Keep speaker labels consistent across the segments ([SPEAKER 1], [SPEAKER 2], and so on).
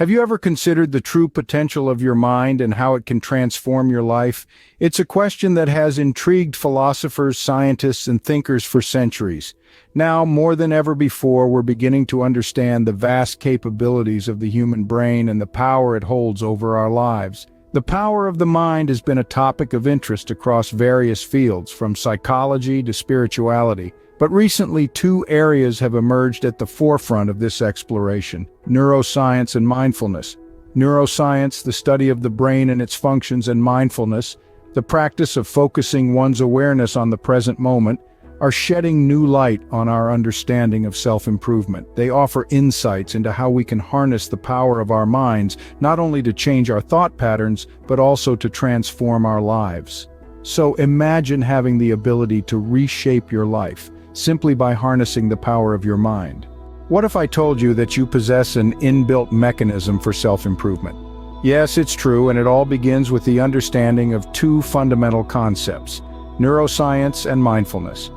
[SPEAKER 1] Have you ever considered the true potential of your mind and how it can transform your life? It's a question that has intrigued philosophers, scientists, and thinkers for centuries. Now, more than ever before, we're beginning to understand the vast capabilities of the human brain and the power it holds over our lives. The power of the mind has been a topic of interest across various fields, from psychology to spirituality. But recently, two areas have emerged at the forefront of this exploration: neuroscience and mindfulness. Neuroscience, the study of the brain and its functions, and mindfulness, the practice of focusing one's awareness on the present moment, are shedding new light on our understanding of self-improvement. They offer insights into how we can harness the power of our minds, not only to change our thought patterns, but also to transform our lives. So imagine having the ability to reshape your life, simply by harnessing the power of your mind. What if I told you that you possess an inbuilt mechanism for self-improvement? Yes, it's true, and it all begins with the understanding of two fundamental concepts: neuroscience and mindfulness.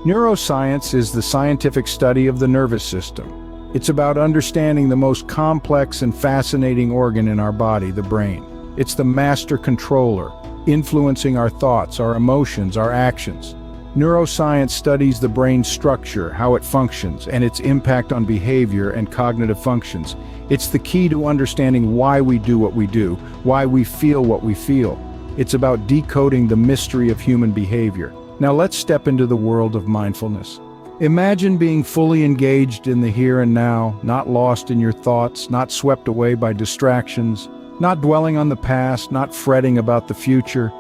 [SPEAKER 1] Neuroscience is the scientific study of the nervous system. It's about understanding the most complex and fascinating organ in our body, the brain. It's the master controller, influencing our thoughts, our emotions, our actions. Neuroscience studies the brain's structure, how it functions, and its impact on behavior and cognitive functions. It's the key to understanding why we do what we do, why we feel what we feel. It's about decoding the mystery of human behavior. Now let's step into the world of mindfulness. Imagine being fully engaged in the here and now, not lost in your thoughts, not swept away by distractions, not dwelling on the past, not fretting about the future.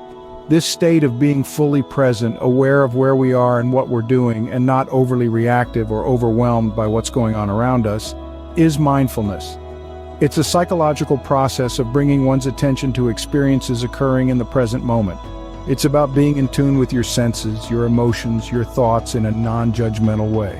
[SPEAKER 1] This state of being fully present, aware of where we are and what we're doing, and not overly reactive or overwhelmed by what's going on around us, is mindfulness. It's a psychological process of bringing one's attention to experiences occurring in the present moment. It's about being in tune with your senses, your emotions, your thoughts in a non-judgmental way.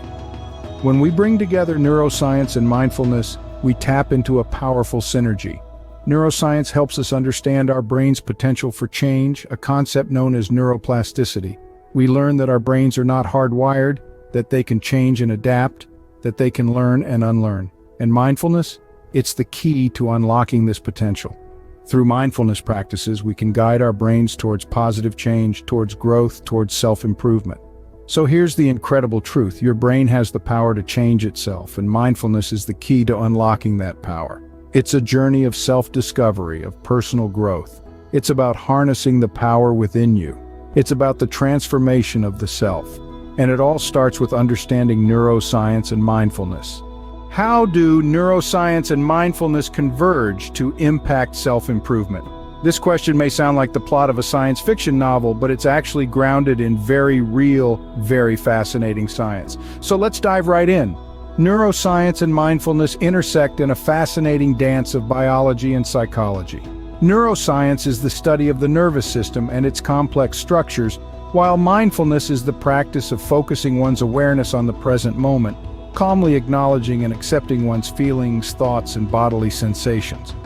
[SPEAKER 1] When we bring together neuroscience and mindfulness, we tap into a powerful synergy. Neuroscience helps us understand our brain's potential for change, a concept known as neuroplasticity. We learn that our brains are not hardwired, that they can change and adapt, that they can learn and unlearn. And mindfulness? It's the key to unlocking this potential. Through mindfulness practices, we can guide our brains towards positive change, towards growth, towards self-improvement. So here's the incredible truth: your brain has the power to change itself, and mindfulness is the key to unlocking that power. It's a journey of self-discovery, of personal growth. It's about harnessing the power within you. It's about the transformation of the self. And it all starts with understanding neuroscience and mindfulness. How do neuroscience and mindfulness converge to impact self-improvement? This question may sound like the plot of a science fiction novel, but it's actually grounded in very real, very fascinating science. So let's dive right in. Neuroscience and mindfulness intersect in a fascinating dance of biology and psychology. Neuroscience is the study of the nervous system and its complex structures, while mindfulness is the practice of focusing one's awareness on the present moment, calmly acknowledging and accepting one's feelings, thoughts, and bodily sensations.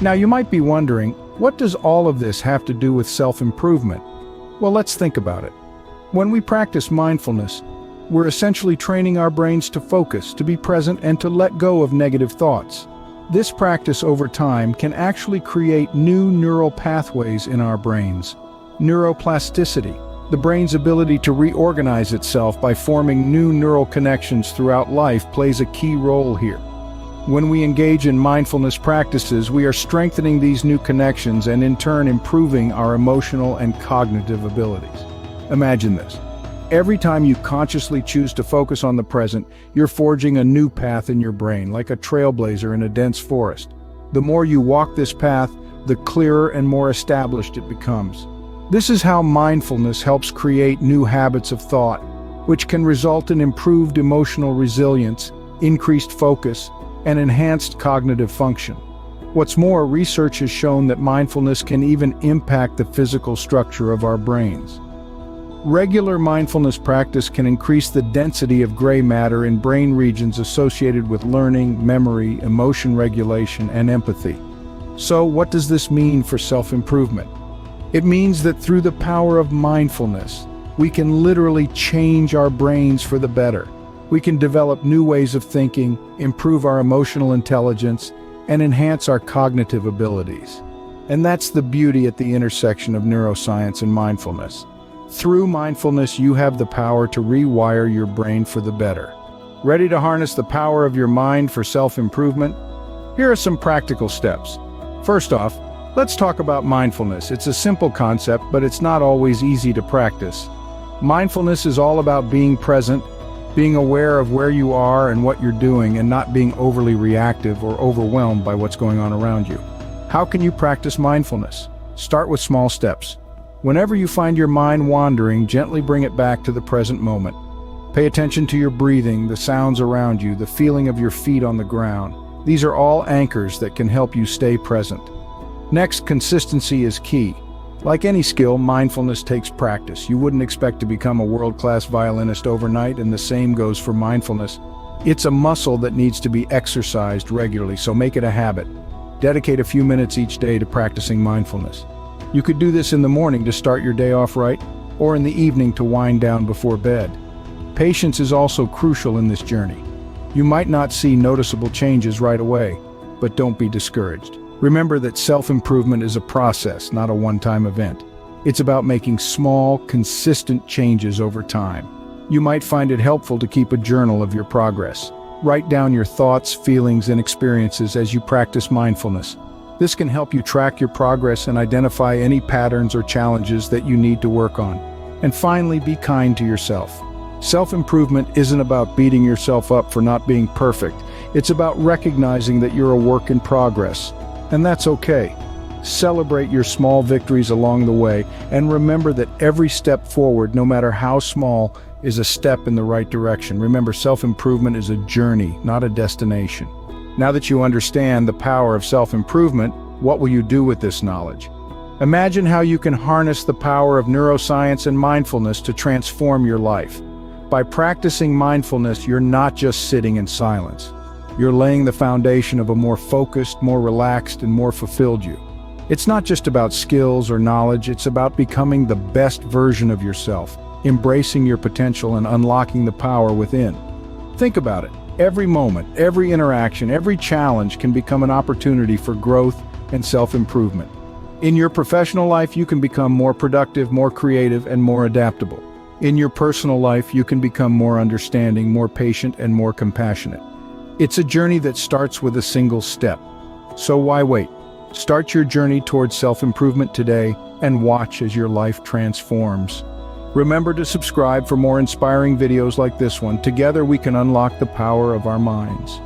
[SPEAKER 1] Now you might be wondering, what does all of this have to do with self-improvement? Well, let's think about it. When we practice mindfulness, we're essentially training our brains to focus, to be present, and to let go of negative thoughts. This practice over time can actually create new neural pathways in our brains. Neuroplasticity, the brain's ability to reorganize itself by forming new neural connections throughout life, plays a key role here. When we engage in mindfulness practices, we are strengthening these new connections and in turn improving our emotional and cognitive abilities. Imagine this. Every time you consciously choose to focus on the present, you're forging a new path in your brain, like a trailblazer in a dense forest. The more you walk this path, the clearer and more established it becomes. This is how mindfulness helps create new habits of thought, which can result in improved emotional resilience, increased focus, and enhanced cognitive function. What's more, research has shown that mindfulness can even impact the physical structure of our brains. Regular mindfulness practice can increase the density of gray matter in brain regions associated with learning, memory, emotion regulation, and empathy. So, what does this mean for self-improvement? It means that through the power of mindfulness, we can literally change our brains for the better. We can develop new ways of thinking, improve our emotional intelligence, and enhance our cognitive abilities. And that's the beauty at the intersection of neuroscience and mindfulness. Through mindfulness, you have the power to rewire your brain for the better. Ready to harness the power of your mind for self-improvement? Here are some practical steps. First off, let's talk about mindfulness. It's a simple concept, but it's not always easy to practice. Mindfulness is all about being present, being aware of where you are and what you're doing, and not being overly reactive or overwhelmed by what's going on around you. How can you practice mindfulness? Start with small steps. Whenever you find your mind wandering, gently bring it back to the present moment. Pay attention to your breathing, the sounds around you, the feeling of your feet on the ground. These are all anchors that can help you stay present. Next, consistency is key. Like any skill, mindfulness takes practice. You wouldn't expect to become a world-class violinist overnight, and the same goes for mindfulness. It's a muscle that needs to be exercised regularly, so make it a habit. Dedicate a few minutes each day to practicing mindfulness. You could do this in the morning to start your day off right, or in the evening to wind down before bed. Patience is also crucial in this journey. You might not see noticeable changes right away, but don't be discouraged. Remember that self-improvement is a process, not a one-time event. It's about making small, consistent changes over time. You might find it helpful to keep a journal of your progress. Write down your thoughts, feelings, and experiences as you practice mindfulness. This can help you track your progress and identify any patterns or challenges that you need to work on. And finally, be kind to yourself. Self-improvement isn't about beating yourself up for not being perfect. It's about recognizing that you're a work in progress. And that's okay. Celebrate your small victories along the way, and remember that every step forward, no matter how small, is a step in the right direction. Remember, self-improvement is a journey, not a destination. Now that you understand the power of self-improvement, what will you do with this knowledge? Imagine how you can harness the power of neuroscience and mindfulness to transform your life. By practicing mindfulness, you're not just sitting in silence. You're laying the foundation of a more focused, more relaxed, and more fulfilled you. It's not just about skills or knowledge, it's about becoming the best version of yourself, embracing your potential and unlocking the power within. Think about it. Every moment, every interaction, every challenge can become an opportunity for growth and self-improvement. In your professional life, you can become more productive, more creative, and more adaptable. In your personal life, you can become more understanding, more patient, and more compassionate. It's a journey that starts with a single step. So why wait? Start your journey towards self-improvement today and watch as your life transforms. Remember to subscribe for more inspiring videos like this one. Together we can unlock the power of our minds.